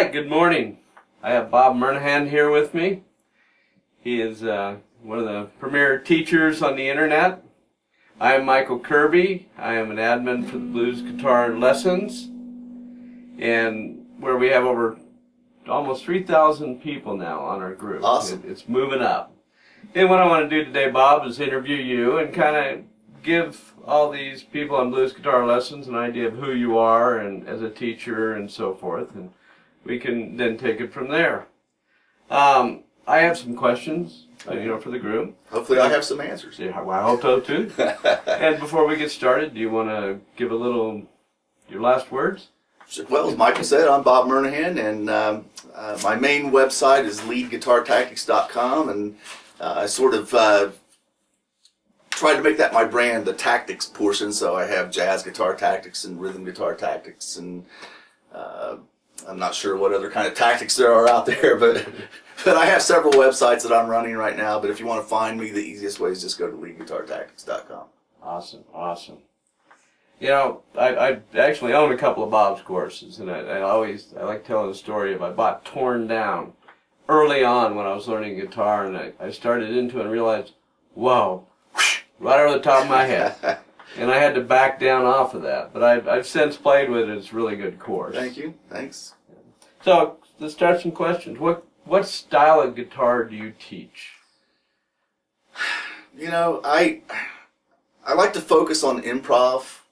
right, good morning. I have Bob Murnahan here with me. He is one of the premier teachers on the internet. I am Michael Kirby. I am an admin for the Blues Guitar Lessons, and where we have over almost 3,000 people now on our group. Awesome. It's moving up. And what I want to do today, Bob, is interview you and kind of give all these people on Blues Guitar Lessons an idea of who you are and as a teacher and so forth, and we can then take it from there. I have some questions, for the group. Hopefully I have some answers. Yeah, well, I hope so too. And before we get started, do you want to give your last words? Well, as Michael said, I'm Bob Murnahan, and my main website is leadguitartactics.com, and I sort of tried to make that my brand, the tactics portion, so I have jazz guitar tactics and rhythm guitar tactics, and I'm not sure what other kind of tactics there are out there, but I have several websites that I'm running right now, but if you want to find me, the easiest way is just go to leadguitartactics.com. Awesome. I actually own a couple of Bob's courses, and I like telling the story of I bought Torn Down early on when I was learning guitar, and I started into it and realized, whoa, right over the top of my head. And I had to back down off of that. But I've since played with it. It's a really good course. Thank you. Thanks. So, let's start some questions. What style of guitar do you teach? I like to focus on improv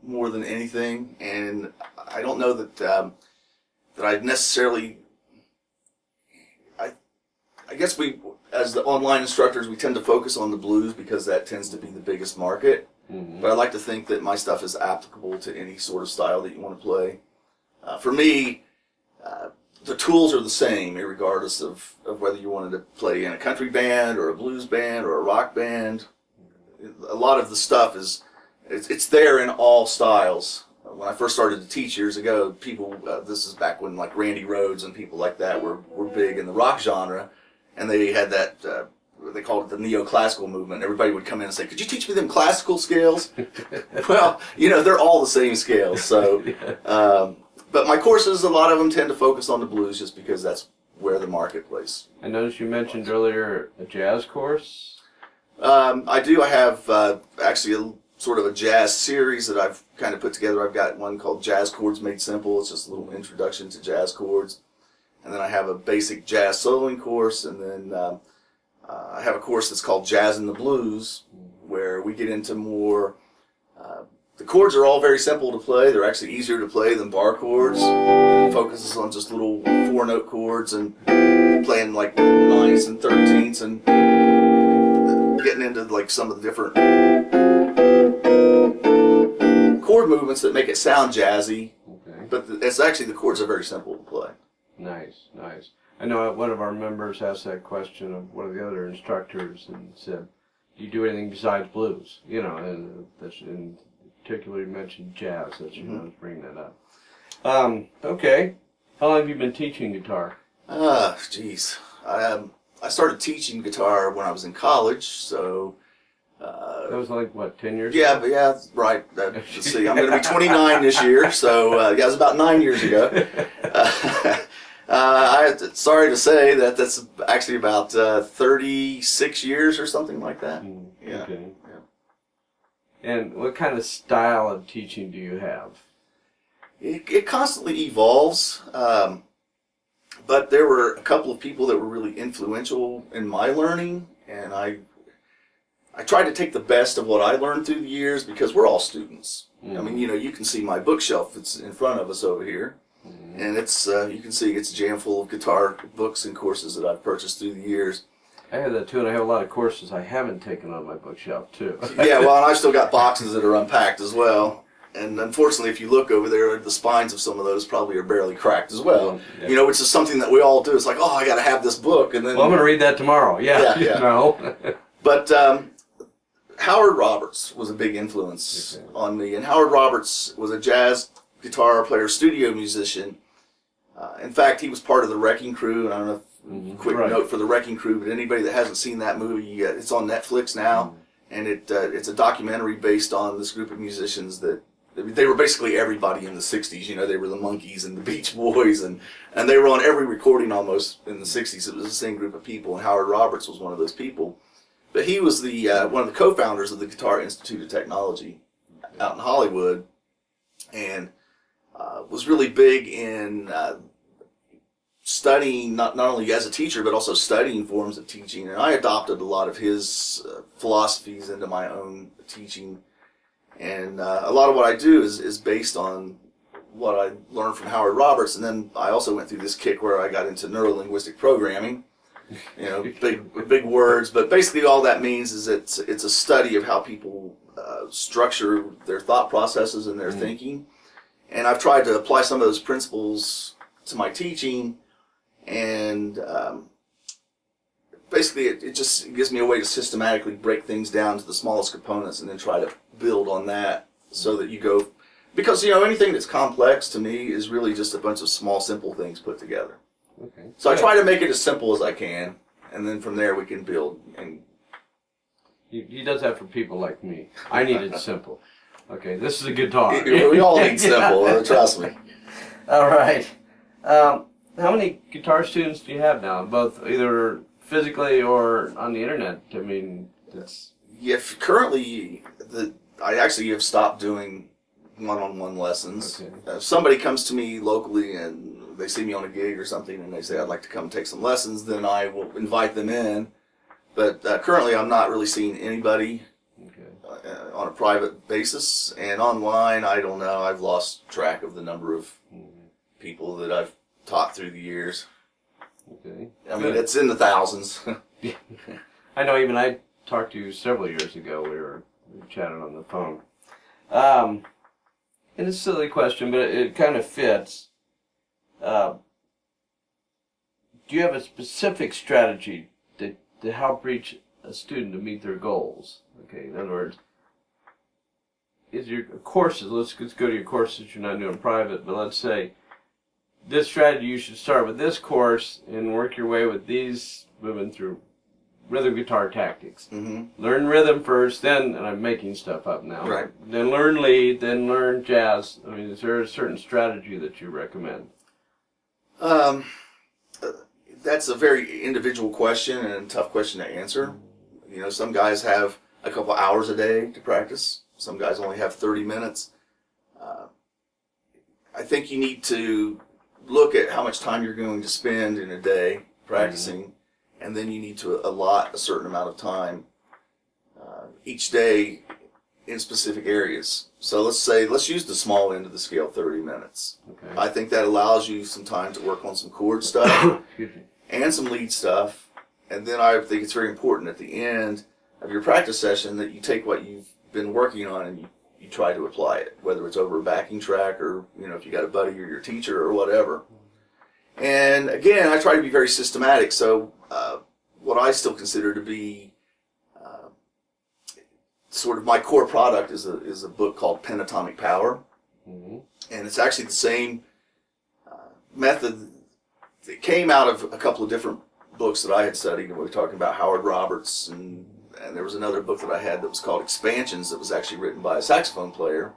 more than anything, and I don't know that I necessarily. I guess we, as the online instructors, we tend to focus on the blues because that tends to be the biggest market. Mm-hmm. But I like to think that my stuff is applicable to any sort of style that you want to play. For me, the tools are the same, regardless of whether you wanted to play in a country band or a blues band or a rock band. A lot of the stuff it's there in all styles. When I first started to teach years ago, people, this is back when like Randy Rhoads and people like that were big in the rock genre, and they had that, they called it the neoclassical movement. Everybody would come in and say, could you teach me them classical scales? Well, they're all the same scales. So, but my courses, a lot of them tend to focus on the blues just because that's where the marketplace. I noticed you mentioned earlier a jazz course. I do. I have actually sort of a jazz series that I've kind of put together. I've got one called Jazz Chords Made Simple. It's just a little introduction to jazz chords. And then I have a basic jazz soloing course, and then I have a course that's called Jazz and the Blues, where we get into more. The chords are all very simple to play. They're actually easier to play than bar chords. It focuses on just little 4-note chords and playing like 9ths and 13ths and getting into like some of the different chord movements that make it sound jazzy. Okay. But it's actually, the chords are very simple to play. Nice. I know one of our members asked that question of one of the other instructors and said, do you do anything besides blues? And in particular you mentioned jazz. That's I was bringing that up. Okay. How long have you been teaching guitar? Geez. I started teaching guitar when I was in college, so... that was like, what, 10 years ago? ago? Yeah, right. Let's see, I'm going to be 29 this year, so it was about 9 years ago. Sorry to say that's actually about 36 years or something like that. Yeah. Okay. Yeah. And what kind of style of teaching do you have? It constantly evolves, but there were a couple of people that were really influential in my learning, and I tried to take the best of what I learned through the years because we're all students. I mean, you can see my bookshelf. It's in front of us over here. And it's you can see it's jam full of guitar books and courses that I've purchased through the years. I have that too, and I have a lot of courses I haven't taken on my bookshelf too. Yeah, well, and I've still got boxes that are unpacked as well. And unfortunately, if you look over there, the spines of some of those probably are barely cracked as well. Yeah. Which is something that we all do. It's like, oh, I got to have this book, and then. Well, I'm going to read that tomorrow. Yeah. No. But Howard Roberts was a big influence on me, and Howard Roberts was a jazz guitar player, studio musician. In fact, he was part of the Wrecking Crew, and I don't know if quick note for the Wrecking Crew, but anybody that hasn't seen that movie, it's on Netflix now, and it's a documentary based on this group of musicians that They were basically everybody in the 60s. You know, they were the Monkees and the Beach Boys, and they were on every recording almost in the 60s. It was the same group of people, and Howard Roberts was one of those people. But he was the one of the co-founders of the Guitar Institute of Technology out in Hollywood, and was really big in studying, not only as a teacher, but also studying forms of teaching. And I adopted a lot of his philosophies into my own teaching. And a lot of what I do is based on what I learned from Howard Roberts. And then I also went through this kick where I got into neuro-linguistic programming. You know, big words, but basically all that means is it's a study of how people structure their thought processes and their thinking. And I've tried to apply some of those principles to my teaching, and basically it just gives me a way to systematically break things down to the smallest components and then try to build on that so that you go, because, you know, anything that's complex to me is really just a bunch of small, simple things put together. Okay. So I try to make it as simple as I can, and then from there we can build. And he does that for people like me. I need it simple. Okay, this is a guitar. We all need simple, trust me. All right. How many guitar students do you have now, both either physically or on the internet? I mean, it's... Yeah, currently, I actually have stopped doing one-on-one lessons. Okay. If somebody comes to me locally and they see me on a gig or something and they say, I'd like to come take some lessons, then I will invite them in. But currently, I'm not really seeing anybody on a private basis. And online, I don't know. I've lost track of the number of people that I've taught through the years. Okay. I mean, it's in the thousands. I know, even I talked to you several years ago. We were chatting on the phone. And it's a silly question, but it kind of fits. Do you have a specific strategy to help reach a student to meet their goals? Okay, in other words, is your courses, let's go to your courses you're not doing private, but let's say this strategy, you should start with this course and work your way with these, moving through rhythm guitar tactics. Mm-hmm. Learn rhythm first, then, and I'm making stuff up now. Right. Then learn lead, then learn jazz. I mean, is there a certain strategy that you recommend? That's a very individual question and a tough question to answer. You know, some guys have a couple hours a day to practice. Some guys only have 30 minutes. I think you need to look at how much time you're going to spend in a day practicing, and then you need to allot a certain amount of time each day in specific areas. So let's use the small end of the scale, 30 minutes. Okay. I think that allows you some time to work on some chord stuff and some lead stuff. And then I think it's very important at the end of your practice session that you take what you've been working on and you try to apply it, whether it's over a backing track or, you know, if you got a buddy or your teacher or whatever. And again, I try to be very systematic. So what I still consider to be sort of my core product is a book called Pentatonic Power. Mm-hmm. And it's actually the same method that came out of a couple of different books that I had studied. And we were talking about Howard Roberts, and there was another book that I had that was called Expansions that was actually written by a saxophone player,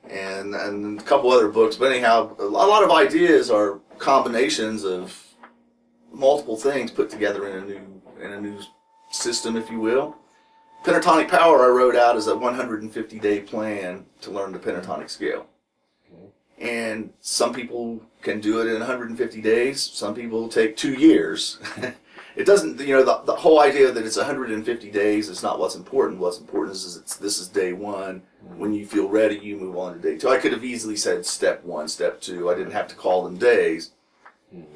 and a couple other books. But anyhow, a lot of ideas are combinations of multiple things put together in a new system, if you will. Pentatonic Power I wrote out as a 150-day plan to learn the pentatonic scale. And some people can do it in 150 days. Some people take 2 years. It doesn't, you know, the whole idea that it's 150 days is not what's important. What's important is this is day one. When you feel ready, you move on to day two. I could have easily said step one, step two. I didn't have to call them days.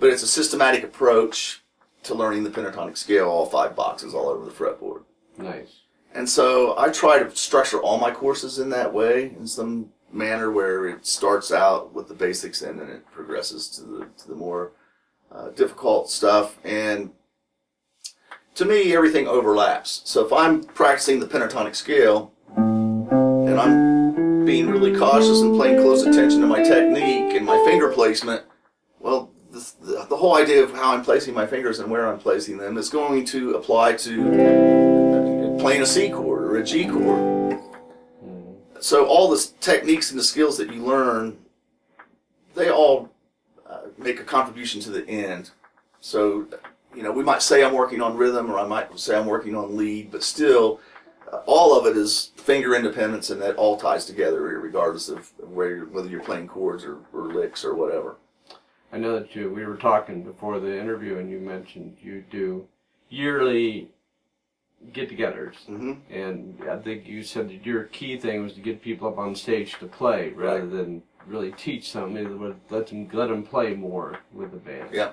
But it's a systematic approach to learning the pentatonic scale, all 5 boxes all over the fretboard. Nice. And so I try to structure all my courses in that way, in some manner where it starts out with the basics and then it progresses to the more difficult stuff. And to me, everything overlaps. So if I'm practicing the pentatonic scale and I'm being really cautious and paying close attention to my technique and my finger placement, well, the whole idea of how I'm placing my fingers and where I'm placing them is going to apply to playing a C chord or a G chord. So all the techniques and the skills that you learn, they all make a contribution to the end. So, we might say I'm working on rhythm, or I might say I'm working on lead, but still, all of it is finger independence, and that all ties together regardless of whether you're playing chords or licks or whatever. I know that we were talking before the interview, and you mentioned you do yearly get-togethers, and I think you said that your key thing was to get people up on stage to play rather than really teach them. Let them play more with the band. Yeah.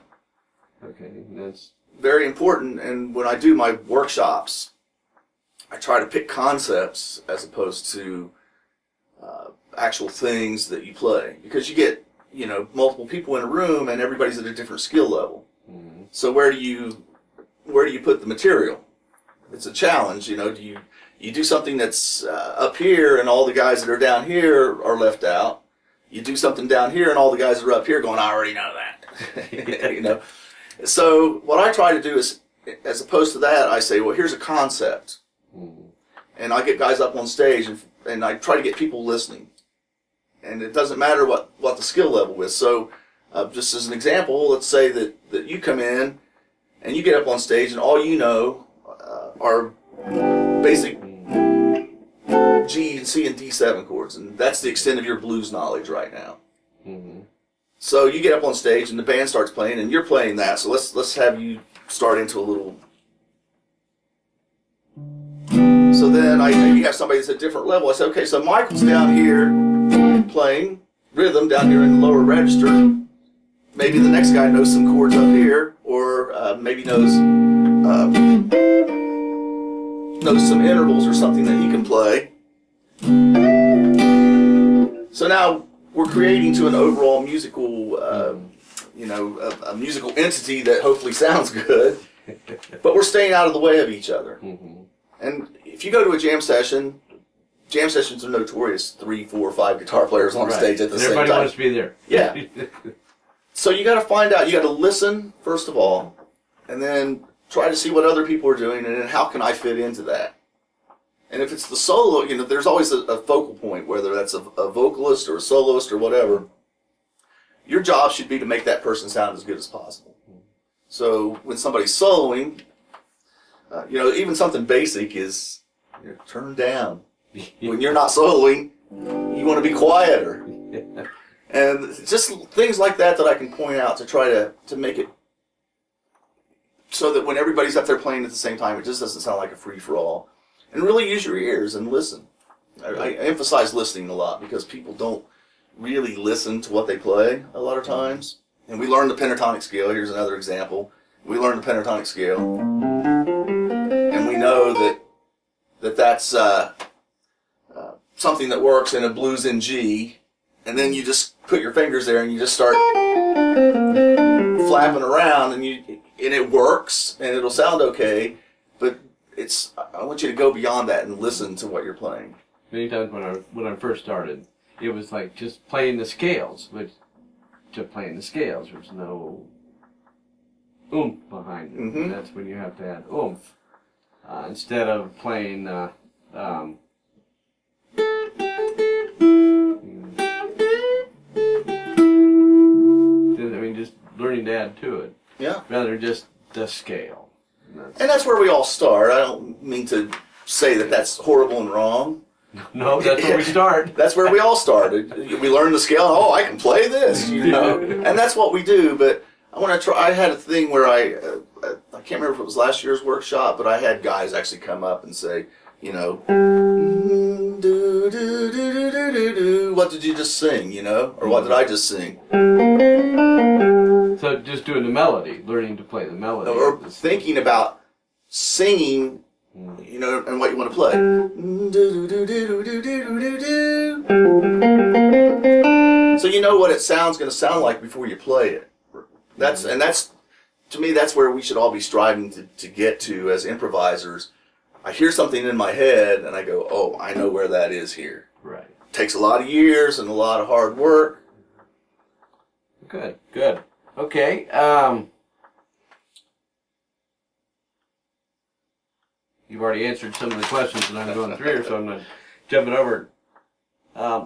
Okay, that's very important. And when I do my workshops, I try to pick concepts as opposed to actual things that you play, because you get multiple people in a room and everybody's at a different skill level. So where do you put the material? It's a challenge. Do you do something that's up here and all the guys that are down here are left out? You do something down here and all the guys that are up here going, I already know that. So what I try to do is, as opposed to that, I say, well, here's a concept. And I get guys up on stage and I try to get people listening. And it doesn't matter what the skill level is. So just as an example, let's say that you come in and you get up on stage and all you know are basic G and C and D7 chords, and that's the extent of your blues knowledge right now. So you get up on stage and the band starts playing and you're playing that. So let's have you start into a little. So then I maybe have somebody that's at a different level. I say, okay, so Michael's down here playing rhythm down here in the lower register. Maybe the next guy knows some chords up here, or maybe knows some intervals or something that he can play. So now we're creating to an overall musical, a musical entity that hopefully sounds good, but we're staying out of the way of each other. And if you go to a jam sessions are notorious 3, 4, 5 guitar players on stage at the same time. Everybody wants to be there. Yeah. So you got to find out, you got to listen first of all, and then try to see what other people are doing, and then how can I fit into that. And if it's the solo, there's always a focal point, whether that's a vocalist or a soloist or whatever. Your job should be to make that person sound as good as possible. So when somebody's soloing, even something basic is turn down. When you're not soloing, you want to be quieter. And just things like that I can point out to try to make it so that when everybody's up there playing at the same time, it just doesn't sound like a free-for-all. And really use your ears and listen. I emphasize listening a lot because people don't really listen to what they play a lot of times. And we learn the pentatonic scale. Here's another example. We learn the pentatonic scale. And we know that's something that works in a blues in G. And then you just put your fingers there and you just start flapping around and it works and it'll sound okay, but I want you to go beyond that and listen to what you're playing. Many times when I first started, it was like just playing the scales, there's no oomph behind it. And that's when you have to add oomph instead of playing. Just learning to add to it. Yeah. Rather than just the scale. And that's where we all start. I don't mean to say that that's horrible and wrong. No, that's where we start. That's where we all started. We learn the scale. Oh, I can play this, and that's what we do. But I want to try. I had a thing where I can't remember if it was last year's workshop, but I had guys actually come up and say, what did you just sing, or what did I just sing? So just doing the melody, learning to play the melody. Or thinking about singing, and what you want to play. So you know what it sounds going to sound like before you play it. That's to me, that's where we should all be striving to get to as improvisers. I hear something in my head and I go, oh, I know where that is here. Right. It takes a lot of years and a lot of hard work. Good. Okay. You've already answered some of the questions that I'm going through, so I'm not jumping over.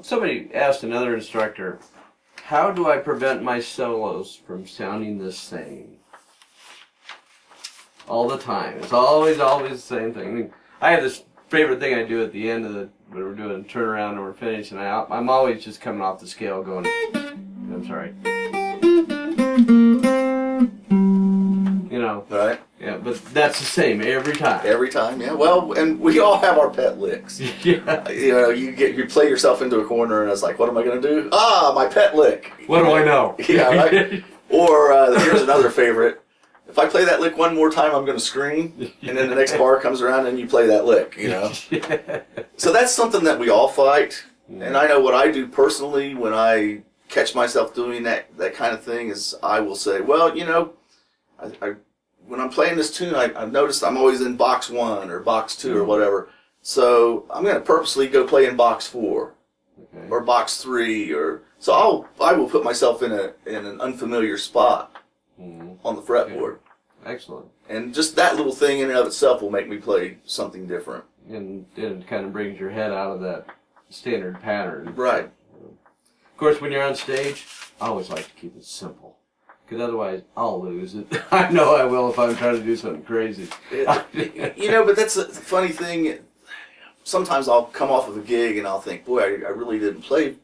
Somebody asked another instructor, how do I prevent my solos from sounding the same? All the time. It's always the same thing. I mean, I have this favorite thing I do at the end of when we're doing a turnaround and we're finished, and I'm always just coming off the scale going, I'm sorry. You know. Right. Yeah, but that's the same every time. Every time, yeah. Well, and we all have our pet licks. Yeah. You know, you play yourself into a corner, and it's like, what am I going to do? Ah, my pet lick. What do I know? Yeah, right. Or here's another favorite. If I play that lick one more time, I'm going to scream, and then the next bar comes around and you play that lick, you know? Yeah. So that's something that we all fight, and I know what I do personally when I catch myself doing that kind of thing is I will say, well, you know, when I'm playing this tune, I've noticed I'm always in box 1 or box 2 or whatever, so I'm going to purposely go play in box 4 or box 3, so I will put myself in an unfamiliar spot on the fretboard. Excellent. And just that little thing in and of itself will make me play something different. And it kind of brings your head out of that standard pattern. Right. Of course, when you're on stage, I always like to keep it simple. Because otherwise, I'll lose it. I know I will if I'm trying to do something crazy. You know, but that's a funny thing. Sometimes I'll come off of a gig and I'll think, boy, I really didn't play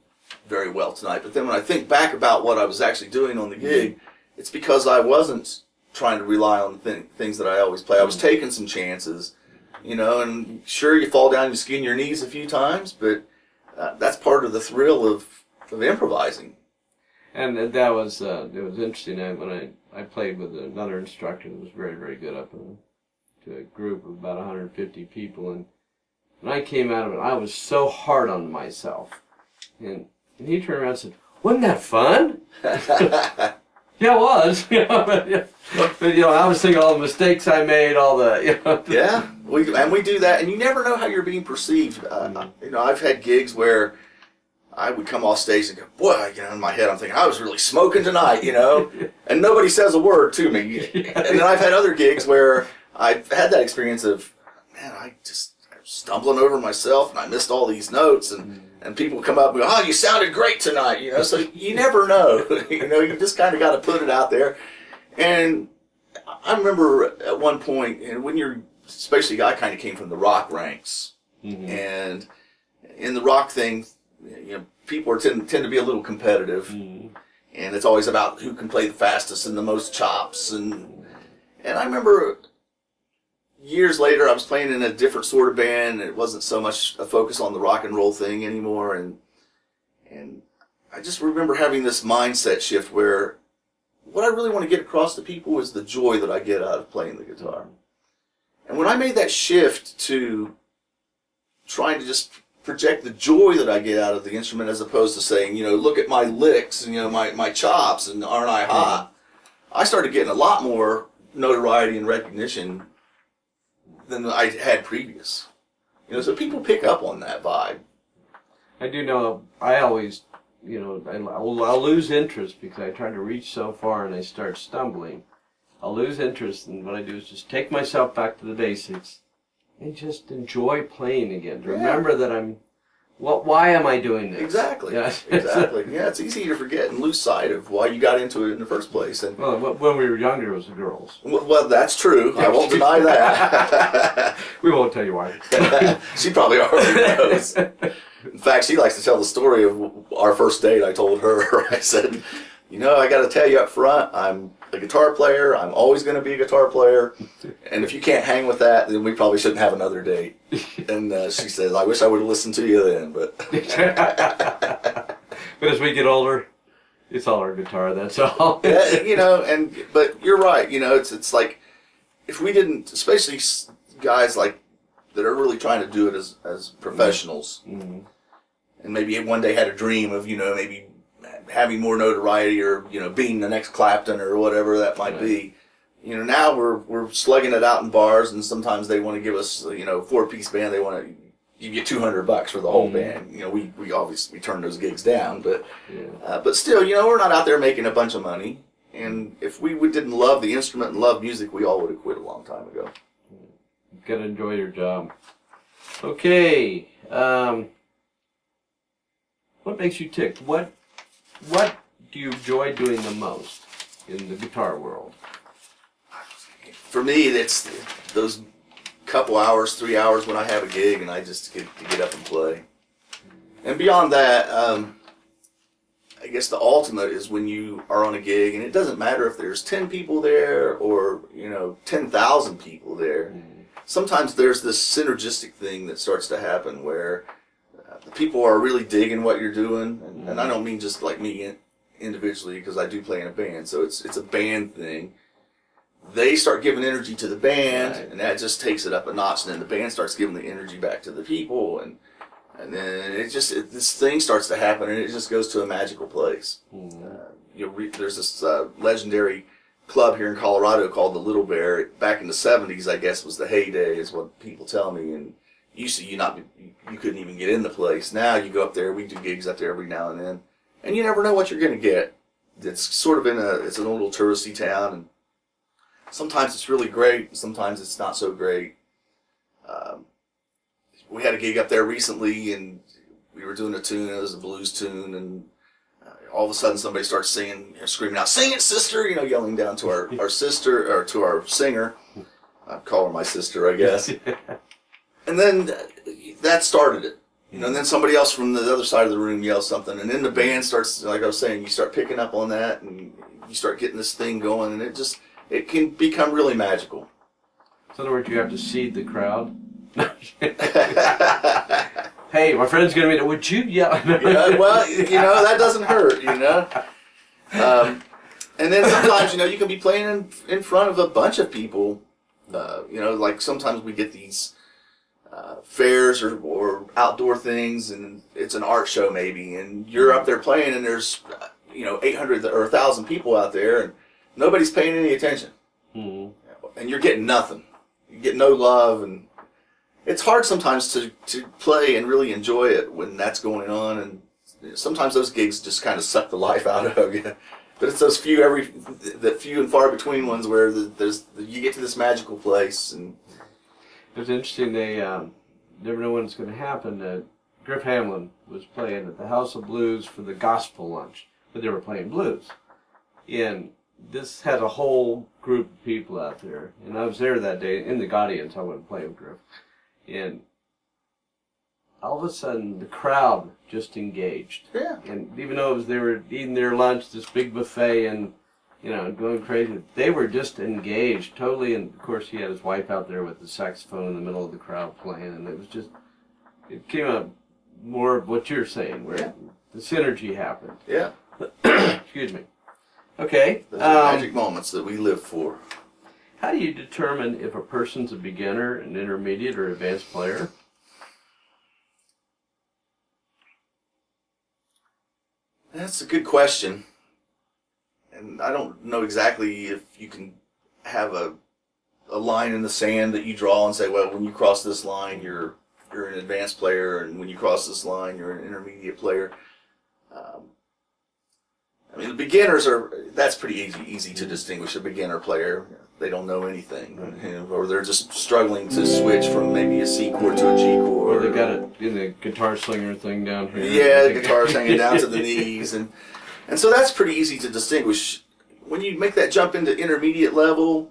very well tonight. But then when I think back about what I was actually doing on the gig, it's because I wasn't trying to rely on the things that I always play. I was taking some chances, you know, and sure, you fall down, you skin your knees a few times, but that's part of the thrill of improvising. And that was, it was interesting when I played with another instructor that was very, very good up to a group of about 150 people, and when I came out of it, I was so hard on myself. And he turned around and said, wasn't that fun? Yeah, it was. But, you know, I was thinking all the mistakes I made, all the, you know. Yeah, we do that, and you never know how you're being perceived. You know, I've had gigs where I would come off stage and go, boy, you know, in my head I'm thinking, I was really smoking tonight, you know, and nobody says a word to me. And then I've had other gigs where I've had that experience of, man, I was stumbling over myself and I missed all these notes, and people come up and go, oh, you sounded great tonight, you know, so you never know. You know, you just kind of got to put it out there. And I remember at one point, and when you're, especially I kind of came from the rock ranks, and in the rock thing, you know, people tend to be a little competitive, and it's always about who can play the fastest and the most chops, and I remember years later, I was playing in a different sort of band, and it wasn't so much a focus on the rock and roll thing anymore, and I just remember having this mindset shift where what I really want to get across to people is the joy that I get out of playing the guitar. And when I made that shift to trying to just project the joy that I get out of the instrument as opposed to saying, you know, look at my licks and, you know, my chops and aren't I hot, I started getting a lot more notoriety and recognition than I had previous. You know, so people pick up on that vibe. I do know, I always, you know, I'll lose interest because I try to reach so far and I start stumbling. I'll lose interest, and what I do is just take myself back to the basics and just enjoy playing again. To remember that why am I doing this? Exactly. Yeah. Exactly. Yeah, it's easy to forget and lose sight of why you got into it in the first place. And well, when we were younger, it was the girls. Well, that's true. I won't deny that. We won't tell you why. She probably already knows. In fact, she likes to tell the story of our first date. I told her, I said, you know, I got to tell you up front, I'm a guitar player. I'm always going to be a guitar player. And if you can't hang with that, then we probably shouldn't have another date. And she says, I wish I would have listened to you then. But as we get older, it's all our guitar, that's all. Yeah, you know, but you're right. You know, it's like, if we didn't, especially guys like that are really trying to do it as professionals, and maybe one day had a dream of, you know, maybe having more notoriety or, you know, being the next Clapton or whatever that might be. You know, now we're slugging it out in bars, and sometimes they want to give us, you know, 4-piece band. They want to give you $200 for the whole band. You know, we obviously turn those gigs down, but still, you know, we're not out there making a bunch of money. And if we didn't love the instrument and love music, we all would have quit a long time ago. You've got to enjoy your job. Okay. What makes you tick? What do you enjoy doing the most in the guitar world? For me, it's those couple hours, 3 hours when I have a gig and I just get to get up and play. And beyond that, I guess the ultimate is when you are on a gig, and it doesn't matter if there's 10 people there or 10,000 people there. Sometimes there's this synergistic thing that starts to happen where the people are really digging what you're doing, and I don't mean just like me individually, because I do play in a band, so it's a band thing. They start giving energy to the band, right, and that just takes it up a notch, and then the band starts giving the energy back to the people, and then this thing starts to happen, and it just goes to a magical place. There's this legendary club here in Colorado called the Little Bear. Back in the 70s, I guess, was the heyday, is what people tell me, and used to you couldn't even get in the place. Now you go up there, we do gigs up there every now and then, and you never know what you're going to get. It's sort of it's an little touristy town, and sometimes it's really great, sometimes it's not so great. We had a gig up there recently, and we were doing a tune. It was a blues tune, and all of a sudden somebody starts singing, screaming out, "Sing it, sister!" yelling down to our sister, or to our singer. I call her my sister, I guess. And then that started it. And then somebody else from the other side of the room yells something, and then the band starts, like I was saying, you start picking up on that, and you start getting this thing going, and it can become really magical. So in other words, you have to seed the crowd. Hey, my friend's going to be there. Would you yell? Yeah, well, that doesn't hurt, And then sometimes, you can be playing in front of a bunch of people. Like sometimes we get these fairs or outdoor things, and it's an art show maybe, and you're up there playing, and there's 800 or 1,000 people out there, and nobody's paying any attention. And you're getting nothing. You get no love, and it's hard sometimes to play and really enjoy it when that's going on, and sometimes those gigs just kind of suck the life out of you. But it's those few and far between ones where you get to this magical place. And it was interesting. They never know when it's going to happen. Griff Hamlin was playing at the House of Blues for the gospel lunch, but they were playing blues. And this had a whole group of people out there, and I was there that day in the audience. I went and played with Griff, and all of a sudden the crowd just engaged. Yeah. And even though they were eating their lunch, this big buffet, and going crazy, they were just engaged totally. And of course, he had his wife out there with the saxophone in the middle of the crowd playing, and it came up more of what you're saying, where the synergy happened. Yeah. Excuse me. Okay. Those are magic moments that we live for. How do you determine if a person's a beginner, an intermediate, or advanced player? That's a good question. And I don't know exactly if you can have a line in the sand that you draw and say, well, when you cross this line, you're an advanced player, and when you cross this line, you're an intermediate player. The beginners that's pretty easy to distinguish a beginner player. They don't know anything, or they're just struggling to switch from maybe a C chord to a G chord. Or they got it in the guitar slinger thing down here. Yeah, the guitar's hanging down to the knees, and so that's pretty easy to distinguish. When you make that jump into intermediate level,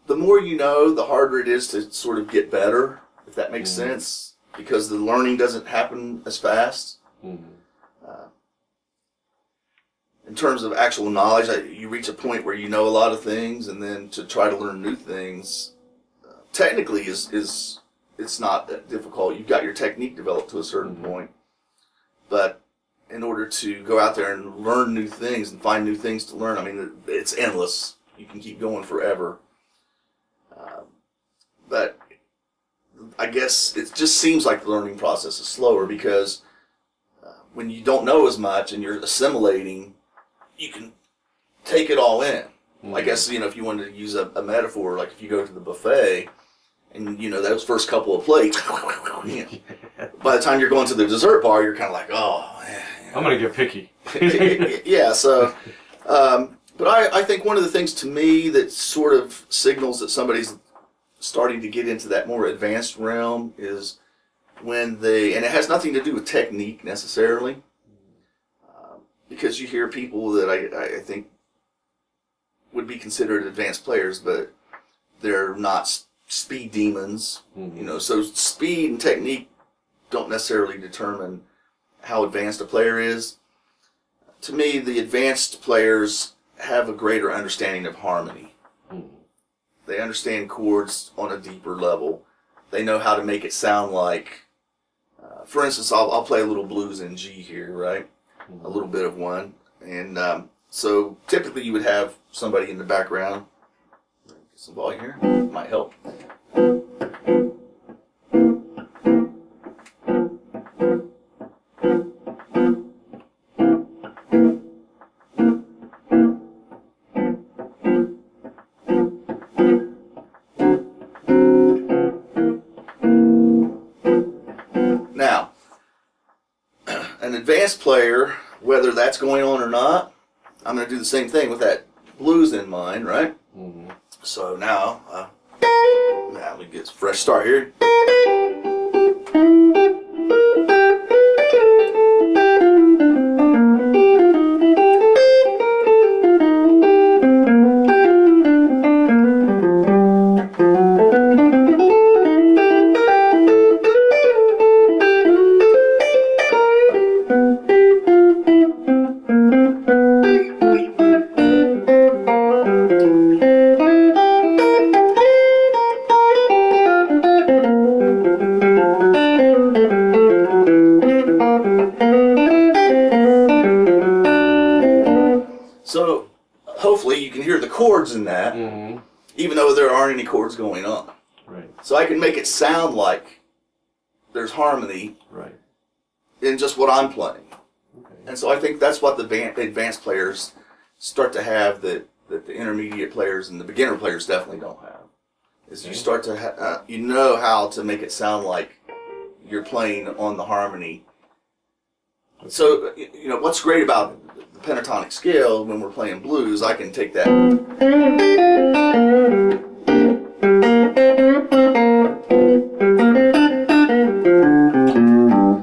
the more you know, the harder it is to sort of get better, if that makes sense. Because the learning doesn't happen as fast. In terms of actual knowledge, you reach a point where you know a lot of things, and then to try to learn new things, technically it's not that difficult. You've got your technique developed to a certain point, but in order to go out there and learn new things and find new things to learn, it's endless. You can keep going forever. But I guess it just seems like the learning process is slower because when you don't know as much and you're assimilating, you can take it all in. I guess, if you wanted to use a metaphor, like if you go to the buffet and, those first couple of plates, by the time you're going to the dessert bar, you're kind of like, oh, man. I'm going to get picky. Yeah, so, but I think one of the things to me that sort of signals that somebody's starting to get into that more advanced realm is and it has nothing to do with technique necessarily, because you hear people that I think would be considered advanced players, but they're not speed demons, so speed and technique don't necessarily determine how advanced a player is. To me, the advanced players have a greater understanding of harmony. They understand chords on a deeper level. They know how to make it sound like, for instance, I'll play a little blues in G here, right? A little bit of one. And so typically you would have somebody in the background. Get some volume here. Might help. Now, an advanced player, whether that's going on or not, I'm going to do the same thing with that blues in mind, right? So now we get a fresh start here. So hopefully you can hear the chords in that, even though there aren't any chords going on. Right. So I can make it sound like there's harmony in just what I'm playing. Okay. And so I think that's what the advanced players start to have that the intermediate players and the beginner players definitely don't have. Is you start to you know how to make it sound like you're playing on the harmony. So what's great about the pentatonic scale when we're playing blues, I can take that.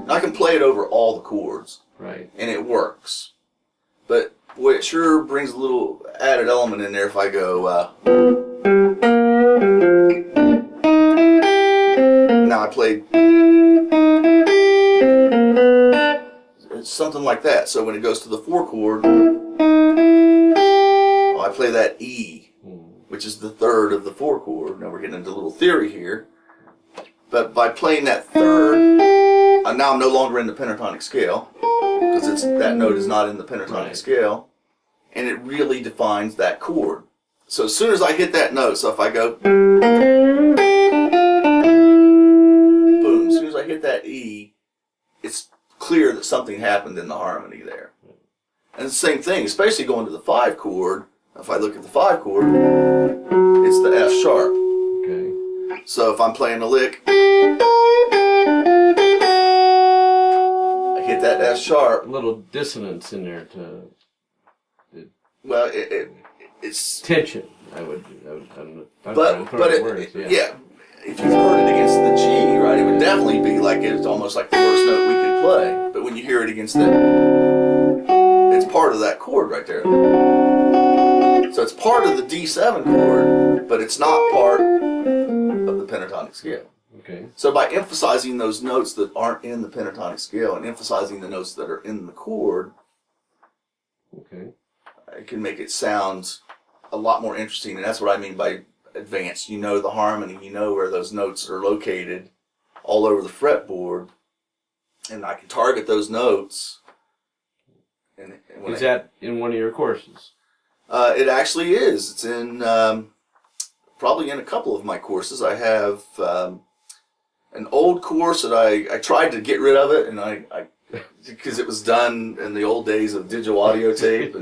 I can play it over all the chords, and it works. But boy, it sure brings a little added element in there if I go. Now I played something like that. So when it goes to the 4 chord, I play that E, which is the 3rd of the 4 chord. Now we're getting into a little theory here. But by playing that 3rd, now I'm no longer in the pentatonic scale, because that note is not in the pentatonic scale, and it really defines that chord. So as soon as I hit that note, so if I go, boom, as soon as I hit that E, it's clear that something happened in the harmony there. And it's the same thing, especially going to the 5 chord. If I look at the 5 chord, it's the F sharp. Okay. So if I'm playing a lick, I hit that F sharp. A little dissonance in there Well, it's tension. I'm but yeah, if you've heard it against the G, right, it would definitely be like it's almost like the worst note we could play. But when you hear it against it's part of that chord right there. So it's part of the D7 chord, but it's not part of the pentatonic scale. Okay. So by emphasizing those notes that aren't in the pentatonic scale and emphasizing the notes that are in the chord, it can make it sound a lot more interesting. And that's what I mean by advanced. You know the harmony, you know where those notes are located all over the fretboard, and I can target those notes. Is that in one of your courses? It actually is. It's in probably in a couple of my courses. I have an old course that I tried to get rid of it, and I because it was done in the old days of digital audio tape.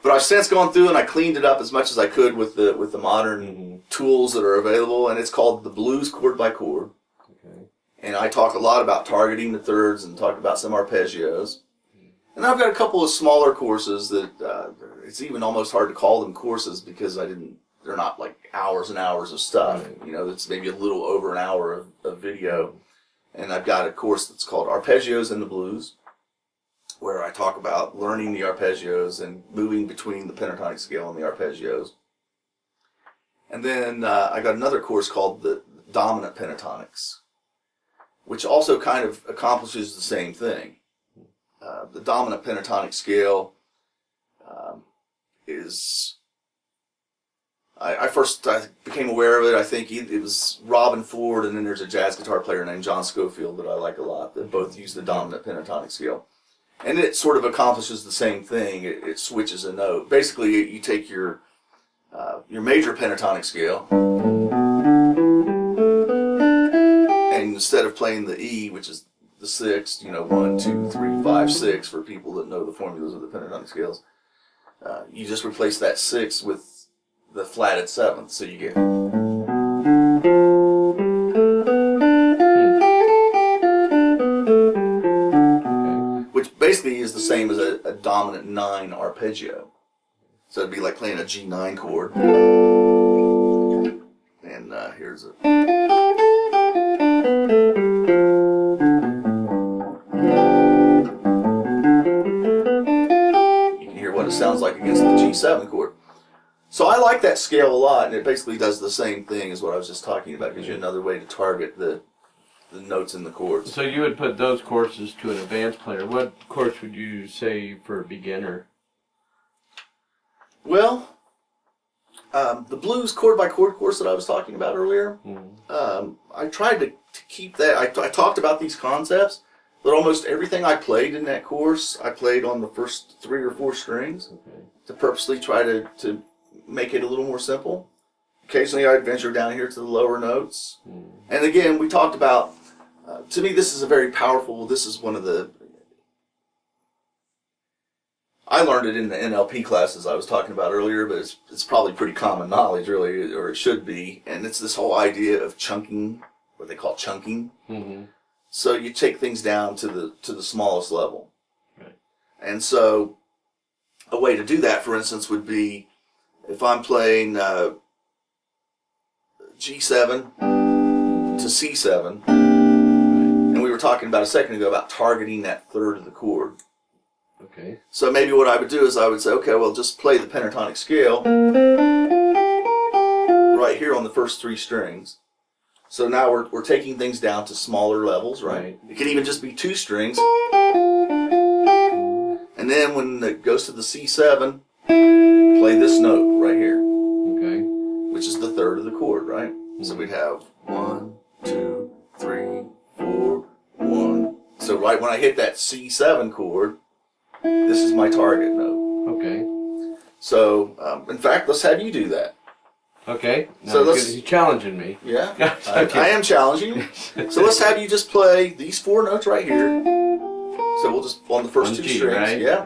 But I've since gone through and I cleaned it up as much as I could with the modern tools that are available, and it's called the Blues Chord by Chord. And I talk a lot about targeting the thirds and talk about some arpeggios. And I've got a couple of smaller courses that it's even almost hard to call them courses because they're not like hours and hours of stuff. It's maybe a little over an hour of video. And I've got a course that's called Arpeggios in the Blues, where I talk about learning the arpeggios and moving between the pentatonic scale and the arpeggios. And then I got another course called the Dominant Pentatonics, which also kind of accomplishes the same thing. The dominant pentatonic scale is... I became aware of it, I think it was Robin Ford, and then there's a jazz guitar player named John Scofield that I like a lot, that both use the dominant pentatonic scale. And it sort of accomplishes the same thing. It switches a note. Basically, you take your major pentatonic scale, and instead of playing the E, which is the sixth, 1, 2, 3, 5, 6, for people that know the formulas of the pentatonic scales, you just replace that 6 with the flatted seventh, so you get... Which basically is the same as a dominant 9 arpeggio. So it'd be like playing a G9 chord. And here's a... You can hear what it sounds like against the G7 chord. So I like that scale a lot, and it basically does the same thing as what I was just talking about. It gives you another way to target the notes in the chords. So you would put those courses to an advanced player. What course would you say for a beginner? Well, the blues chord by chord course that I was talking about earlier, I tried to keep that. I talked about these concepts, but almost everything I played in that course, I played on the first 3 or 4 strings to purposely try to make it a little more simple. Occasionally I'd venture down here to the lower notes. And again, we talked about, to me this is a very powerful, this is one of the, I learned it in the NLP classes I was talking about earlier, but it's probably pretty common knowledge really, or it should be, and it's this whole idea of chunking, what they call chunking. So you take things down to the smallest level. Right. And so a way to do that, for instance, would be if I'm playing G7 to C7, and we were talking about a second ago about targeting that third of the chord. Okay. So maybe what I would do is I would say, okay, well, just play the pentatonic scale right here on the first 3 strings. So now we're taking things down to smaller levels, right? It could even just be 2 strings. And then when it goes to the C7, play this note right here. Okay. Which is the third of the chord, right? So we'd have 1, 2, 3, 4, 1. So right when I hit that C7 chord, this is my target note. Okay. So, in fact, let's have you do that. Okay. Now so you're challenging me. Yeah. I am challenging you. So let's have you just play these 4 notes right here. So we'll just, on the first 2 strings. Right? Yeah.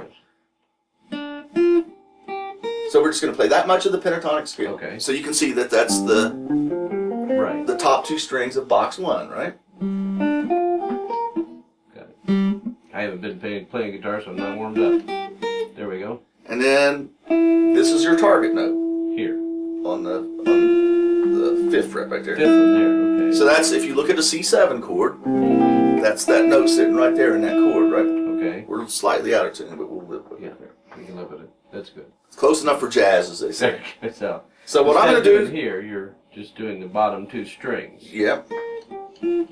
So we're just going to play that much of the pentatonic scale. Okay. So you can see that that's the top 2 strings of box 1, right? Got it. I haven't been playing guitar, so I'm not warmed up. There we go. And then this is your target note. Here. On the 5th fret right there. 5th one there, okay. So that's, if you look at a C7 chord, that's that note sitting right there in that chord, right? Okay. We're slightly out of tune, but we'll live with it. Yeah, we can live with it. That's good. It's close enough for jazz, as they say. So what I'm going to do here, you're just doing the bottom 2 strings. Yep. So you're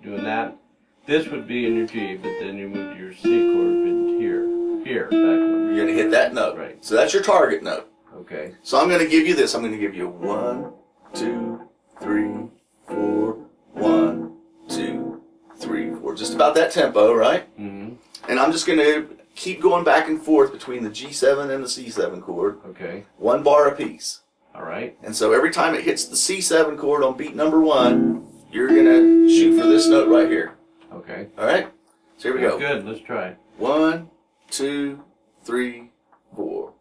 doing that. This would be in your G, but then you move your C chord in here. Here, back one. You're going to hit that note. Right. So that's your target note. Okay. So I'm going to give you this. I'm going to give you 1, 2, 3, 4, 1, 2, 3, 4. Just about that tempo, right? And I'm just going to keep going back and forth between the G7 and the C7 chord. Okay. 1 bar apiece. All right. And so every time it hits the C7 chord on beat number 1, you're going to shoot for this note right here. Okay. All right. So here we go. Good. Let's try. 1, 2, 3, 4.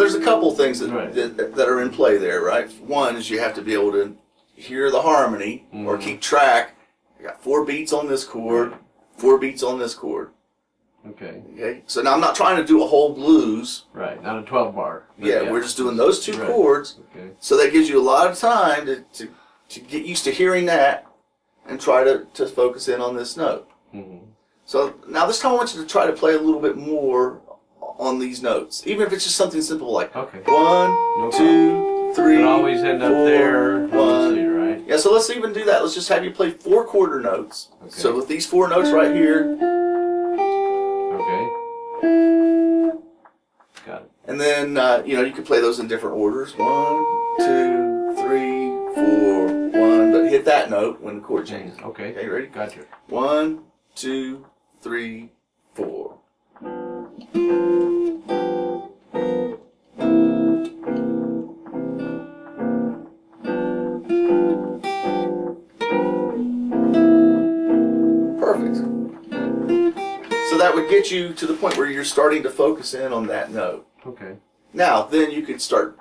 there's a couple things that, Right. that are in play there, right? One is you have to be able to hear the harmony or keep track. I got 4 beats on this chord, 4 beats on this chord. Okay. Okay. So now I'm not trying to do a whole blues. Right. Not a 12 bar. Yeah, we're just doing those 2 Right. chords. Okay. So that gives you a lot of time to get used to hearing that and try to focus in on this note. Mm-hmm. So now this time I want you to try to play a little bit more on these notes, even if it's just something simple like Okay. 1, No 2, 3. It always end up 4, there. 1. Right? Yeah, so let's even do that. Let's just have you play 4 quarter notes. Okay. So with these 4 notes right here, Okay. Got it. and then you can play those in different orders. 1, 2, 3, 4, 1. But hit that note when the chord changes. Okay. Okay, ready? Gotcha. 1, 2, 3, 4. Perfect. So that would get you to the point where you're starting to focus in on that note. Okay. Now, then you could start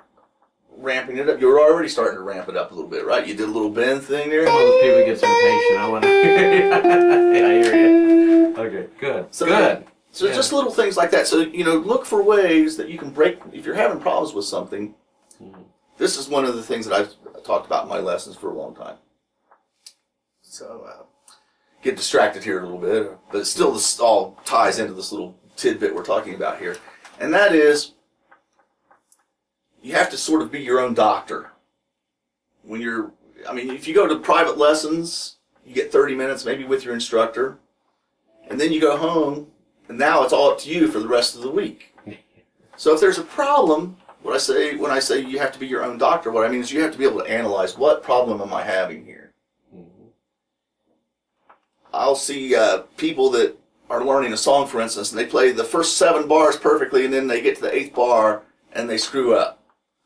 ramping it up. You're already starting to ramp it up a little bit, right? You did a little bend thing there. Some of those people get impatient. I want to. I hear you. Okay. Good. So Good. So Yeah. just little things like that. So, look for ways that you can break, if you're having problems with something. This is one of the things that I've talked about in my lessons for a long time. So, get distracted here a little bit, but still this all ties into this little tidbit we're talking about here. And that is, you have to sort of be your own doctor. If you go to private lessons, you get 30 minutes maybe with your instructor, and then you go home, and now it's all up to you for the rest of the week. So if there's a problem, when I say you have to be your own doctor, what I mean is you have to be able to analyze, what problem am I having here? I'll see people that are learning a song, for instance, and they play the first 7 bars perfectly, and then they get to the 8th bar, and they screw up.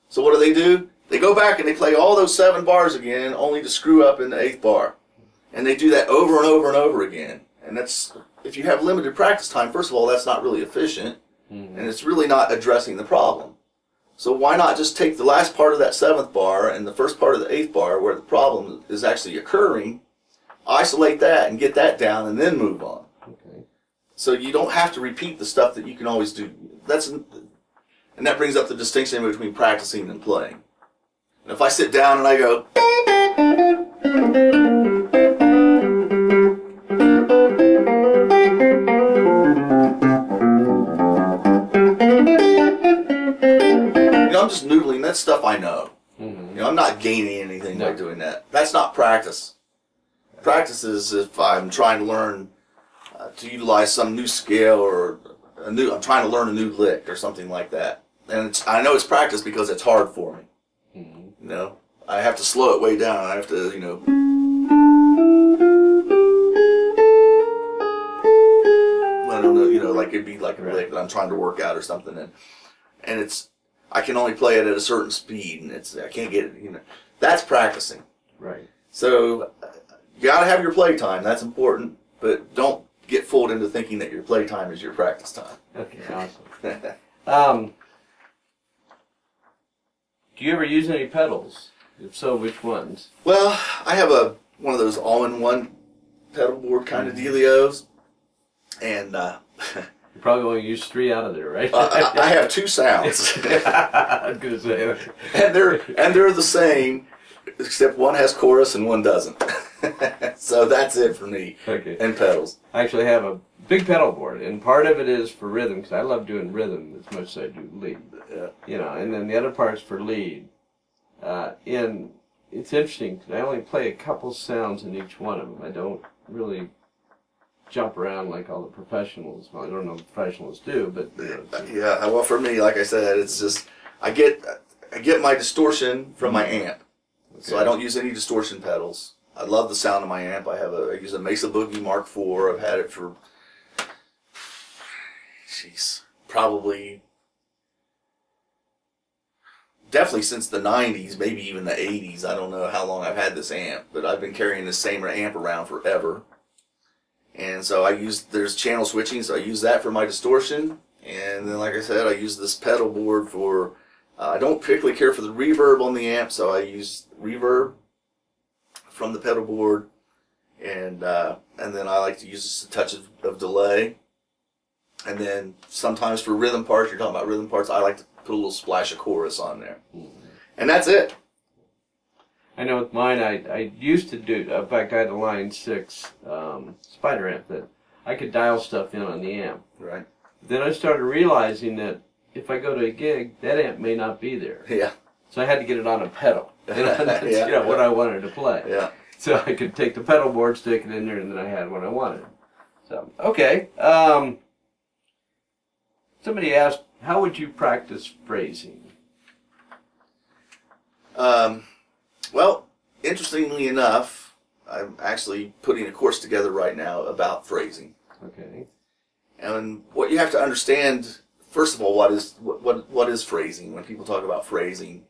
So what do? They go back and they play all those 7 bars again, only to screw up in the 8th bar. And they do that over and over and over again. And that's, if you have limited practice time, first of all, that's not really efficient, and it's really not addressing the problem. So why not just take the last part of that 7th bar and the first part of the 8th bar where the problem is actually occurring, isolate that and get that down, and then move on. Okay. So you don't have to repeat the stuff that you can always do. And that brings up the distinction between practicing and playing. And if I sit down and I go, I'm just noodling. That's stuff I know. I'm not gaining anything by doing that. That's not practice. Practice is if I'm trying to learn to utilize some new scale, or I'm trying to learn a new lick or something like that. And I know it's practice because it's hard for me. I have to slow it way down. I have to, I don't know, like it'd be like a lick that I'm trying to work out or something, and I can only play it at a certain speed, and I can't get it. That's practicing. Right. So you got to have your play time. That's important, but don't get fooled into thinking that your play time is your practice time. Okay. Awesome. Do you ever use any pedals? If so, which ones? Well, I have one of those all-in-one pedal board kind of dealios, and You probably only use 3 out of there, right? I have 2 sounds, I was gonna say. and they're the same, except one has chorus and one doesn't. So that's it for me. Okay. And pedals. I actually have a big pedal board, and part of it is for rhythm, because I love doing rhythm as much as I do lead. And then the other part's for lead. And it's interesting, because I only play a couple sounds in each one of them. I don't really jump around like all the professionals. Well, I don't know if professionals do, but Yeah, well, for me, like I said, it's just I get my distortion from my amp, so I don't use any distortion pedals. I love the sound of my amp. I use a Mesa Boogie Mark IV. I've had it for definitely since the 90s, maybe even the 80s. I don't know how long I've had this amp, but I've been carrying this same amp around forever. And so there's channel switching, so I use that for my distortion. And then, like I said, I use this pedal board for I don't particularly care for the reverb on the amp, so I use reverb from the pedal board, and then I like to use just a touch of delay. And then sometimes for rhythm parts, you're talking about rhythm parts, I like to put a little splash of chorus on there. And that's it. I know with mine, I used to do, in fact, I had a Line 6 Spider amp that I could dial stuff in on the amp. Right. Then I started realizing that if I go to a gig, that amp may not be there. Yeah. So I had to get it on a pedal. That's Yeah. what I wanted to play. Yeah. So I could take the pedal board, stick it in there, and then I had what I wanted. So, okay. Somebody asked, how would you practice phrasing? Well, interestingly enough, I'm actually putting a course together right now about phrasing. Okay. And what you have to understand, first of all, what is phrasing? When people talk about phrasing,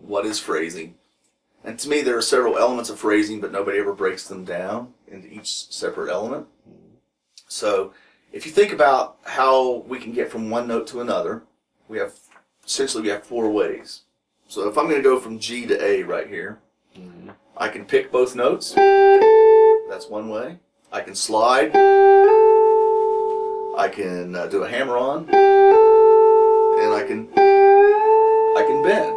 what is phrasing? And to me, there are several elements of phrasing, but nobody ever breaks them down into each separate element. So if you think about how we can get from one note to another, we have 4 ways. So if I'm going to go from G to A right here, I can pick both notes. That's one way. I can slide. I can do a hammer-on, and I can bend.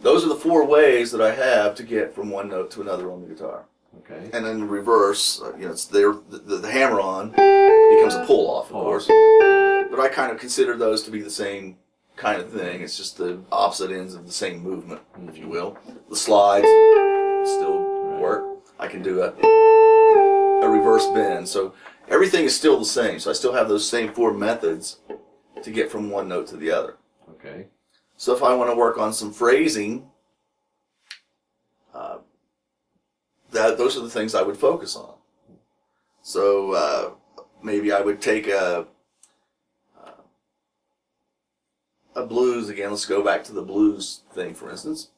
Those are the 4 ways that I have to get from one note to another on the guitar. Okay. And then in reverse, it's there. The hammer-on becomes a pull-off, of course. But I kind of consider those to be the same kind of thing. It's just the opposite ends of the same movement, if you will. The slides still work. I can do a reverse bend. So everything is still the same. So I still have those same 4 methods to get from one note to the other. Okay. So if I want to work on some phrasing, those are the things I would focus on. So maybe I would take a blues again. Let's go back to the blues thing, for instance.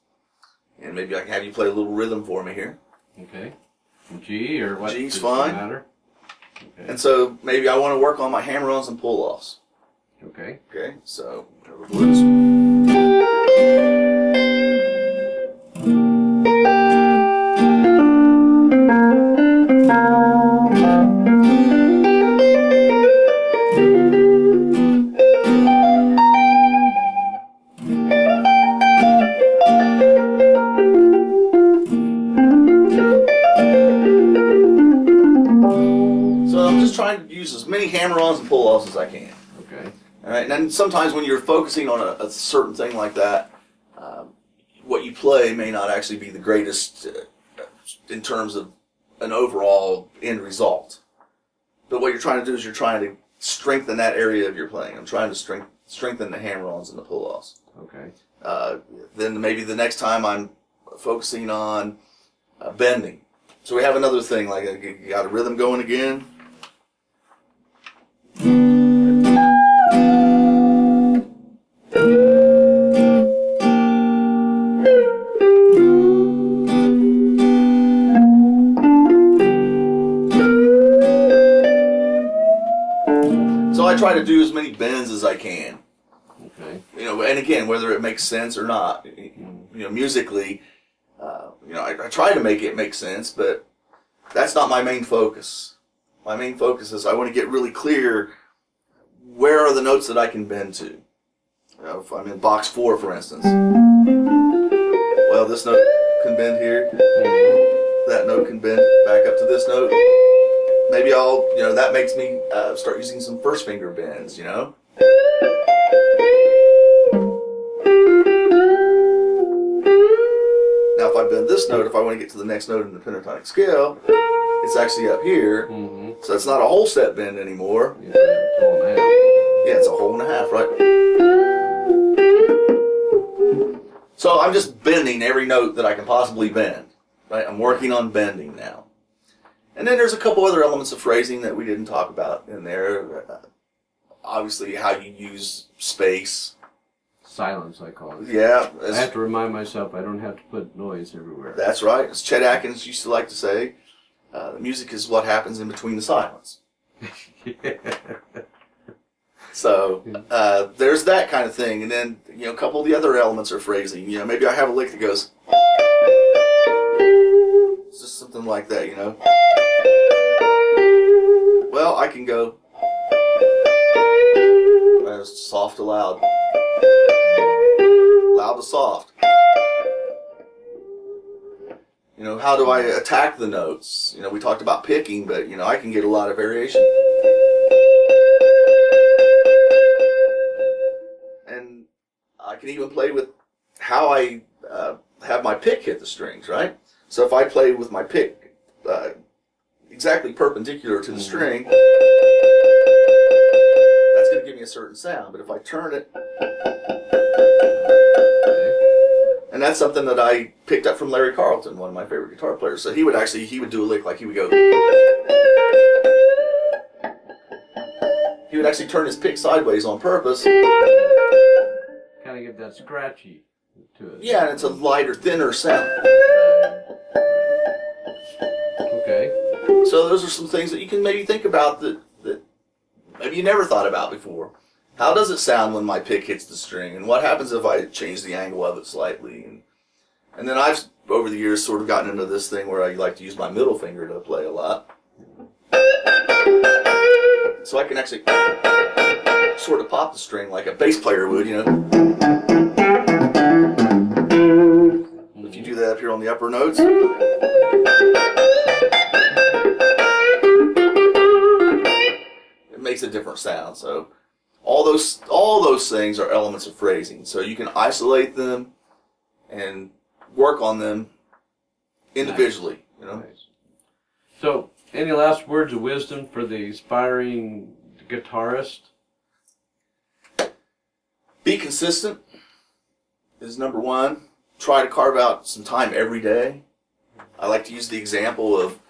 And maybe I can have you play a little rhythm for me here. Okay. G or what? G's does it fine. Matter? Okay. And so maybe I want to work on my hammer-ons and pull-offs. Okay. Okay, so blues. Trying to use as many hammer-ons and pull-offs as I can. Okay. All right, and then sometimes when you're focusing on a certain thing like that, what you play may not actually be the greatest in terms of an overall end result. But what you're trying to do is you're trying to strengthen that area of your playing. I'm trying to strengthen the hammer-ons and the pull-offs. Okay. Then maybe the next time I'm focusing on bending. So we have another thing, like you got a rhythm going again. So I try to do as many bends as I can. Okay. And again, whether it makes sense or not, musically, I try to make it make sense, but that's not my main focus. My main focus is I want to get really clear where are the notes that I can bend to. If I'm in box 4, for instance, well, this note can bend here. That note can bend back up to this note. Maybe that makes me start using some first finger bends, Now, if I bend this note, if I want to get to the next note in the pentatonic scale, it's actually up here. So it's not a whole step bend anymore. Yeah, it's a whole and a half, right? So I'm just bending every note that I can possibly bend, right? I'm working on bending now. And then there's a couple other elements of phrasing that we didn't talk about in there. Obviously, how you use space. Silence, I call it. Yeah. I have to remind myself I don't have to put noise everywhere. That's right. As Chet Atkins used to like to say, the music is what happens in between the silence. So there's that kind of thing, and then a couple of the other elements are phrasing. Maybe I have a lick that goes, it's just something like that. Well, I can go soft to loud, loud to soft. How do I attack the notes? We talked about picking, but I can get a lot of variation. And I can even play with how I have my pick hit the strings, right? So if I play with my pick exactly perpendicular to the string, that's going to give me a certain sound. But if I turn it, and that's something that I picked up from Larry Carlton, one of my favorite guitar players. So he would do a lick like he would go. He would actually turn his pick sideways on purpose. Kind of give that scratchy to it. Yeah, and it's a lighter, thinner sound. Okay. So those are some things that you can maybe think about that maybe you never thought about before. How does it sound when my pick hits the string? And what happens if I change the angle of it slightly? And then I've, over the years, sort of gotten into this thing where I like to use my middle finger to play a lot. So I can actually sort of pop the string like a bass player would, If you do that up here on the upper notes. It makes a different sound. So all those things are elements of phrasing. So you can isolate them and work on them individually. Nice. So, any last words of wisdom for the aspiring guitarist? Be consistent is number one. Try to carve out some time every day. I like to use the example of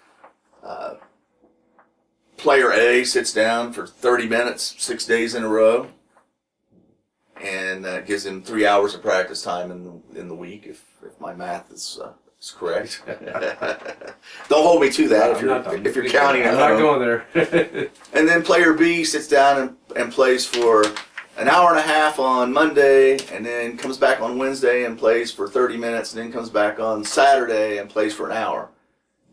player A sits down for 30 minutes, 6 days in a row, and gives him 3 hours of practice time in the week, if my math is correct. Don't hold me to that if you're counting at home. I'm not going there. And then player B sits down and plays for an hour and a half on Monday, and then comes back on Wednesday and plays for 30 minutes, and then comes back on Saturday and plays for an hour.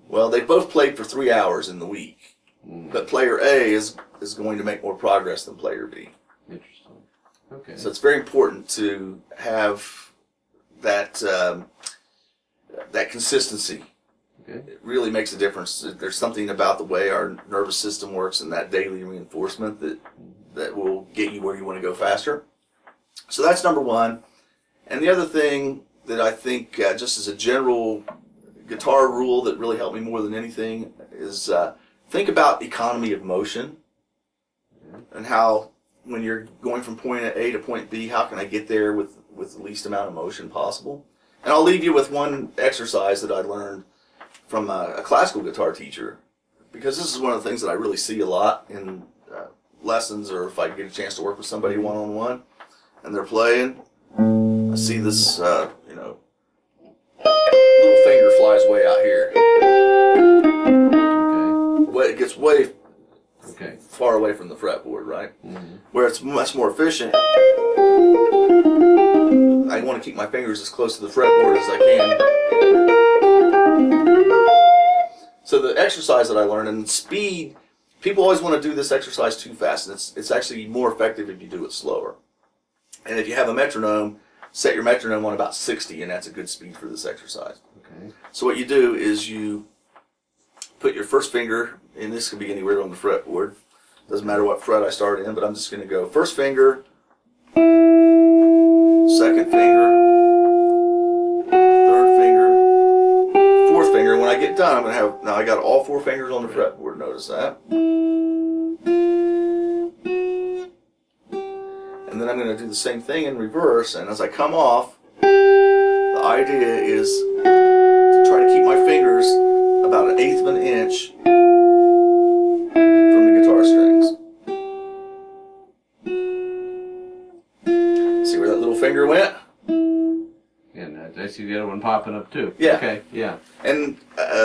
Well, they both played for 3 hours in the week. But player A is going to make more progress than player B. Interesting. Okay. So it's very important to have that that consistency. Okay. It really makes a difference. There's something about the way our nervous system works and that daily reinforcement that will get you where you want to go faster. So that's number one. And the other thing that I think, just as a general guitar rule that really helped me more than anything, is think about economy of motion and how, when you're going from point A to point B, how can I get there with the least amount of motion possible? And I'll leave you with one exercise that I learned from a classical guitar teacher, because this is one of the things that I really see a lot in lessons, or if I get a chance to work with somebody one-on-one and they're playing. I see this, little finger flies way out here. It gets way far away from the fretboard, right? Mm-hmm. Where it's much more efficient, I want to keep my fingers as close to the fretboard as I can. So the exercise that I learned, and speed, people always want to do this exercise too fast, and it's actually more effective if you do it slower. And if you have a metronome, set your metronome on about 60, and that's a good speed for this exercise. Okay. So what you do is you put your first finger, and this can be anywhere on the fretboard. Doesn't matter what fret I start in, but I'm just going to go first finger, second finger, third finger, fourth finger. And when I get done, I'm going to have, now I got all 4 fingers on the fretboard. Notice that. And then I'm going to do the same thing in reverse. And as I come off, the idea is to try to keep my fingers about 1/8 of an inch from the guitar strings. See where that little finger went? And I see the other one popping up too. Yeah. Okay, yeah. And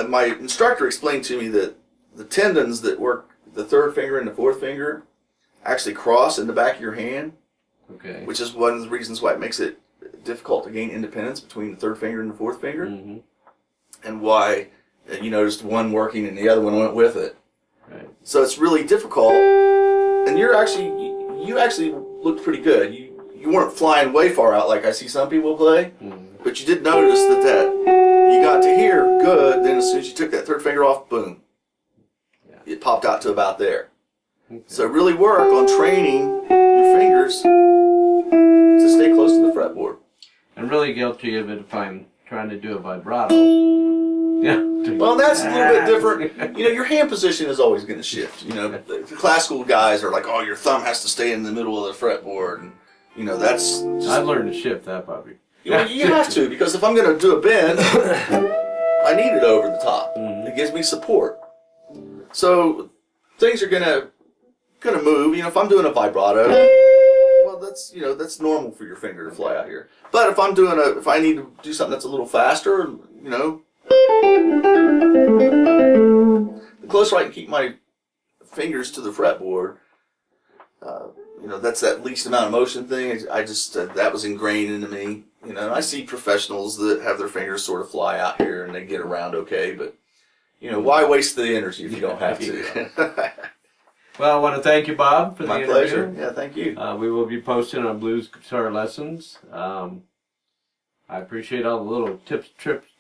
my instructor explained to me that the tendons that work the third finger and the fourth finger, actually cross in the back of your hand, Okay. which is one of the reasons why it makes it difficult to gain independence between the third finger and the fourth finger, and why you noticed one working and the other one went with it. Right. So it's really difficult, and you actually looked pretty good. You weren't flying way far out like I see some people play, but you did notice that you got to here good. Then as soon as you took that third finger off, boom, it popped out to about there. Okay. So really work on training your fingers to stay close to the fretboard. I'm really guilty of it if I'm trying to do a vibrato. Yeah. Well, that's a little bit different. You know, your hand position is always going to shift. You know, the classical guys are like, oh, your thumb has to stay in the middle of the fretboard, and you know that's. I've learned to shift that puppy. You know, you have to, because if I'm going to do a bend, I need it over the top. It gives me support. So things are gonna move. You know, if I'm doing a vibrato, well, that's normal for your finger to fly out here. But if I need to do something that's a little faster, you know, the closer I can keep my fingers to the fretboard, you know, that's that least amount of motion thing. I just that was ingrained into me. You know, and I see professionals that have their fingers sort of fly out here and they get around okay, but you know, why waste the energy if you don't have to? Well, I want to thank you, Bob, for the interview. My pleasure. Yeah, thank you. We will be posting on Blues Guitar Lessons. I appreciate all the little tips,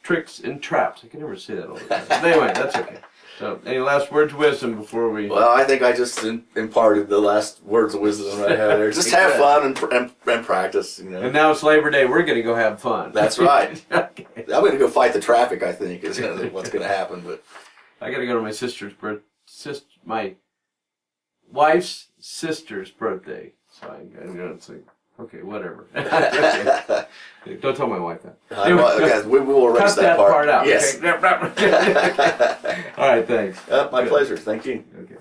tricks, and traps. I can never say that all the time. But anyway, that's okay. So, any last words of wisdom before we... Well, I think I just imparted the last words of wisdom right there. Just have fun and practice, you know. And now it's Labor Day. We're going to go have fun. That's right. Okay. I'm going to go fight the traffic, I think, is what's going to happen. But I got to go to my my wife's sister's birthday. So I'm going to say, okay, whatever. Okay. Don't tell my wife that. Anyway, okay, we will erase that part out. Yes. Okay. All right, thanks. My pleasure. Thank you. Okay.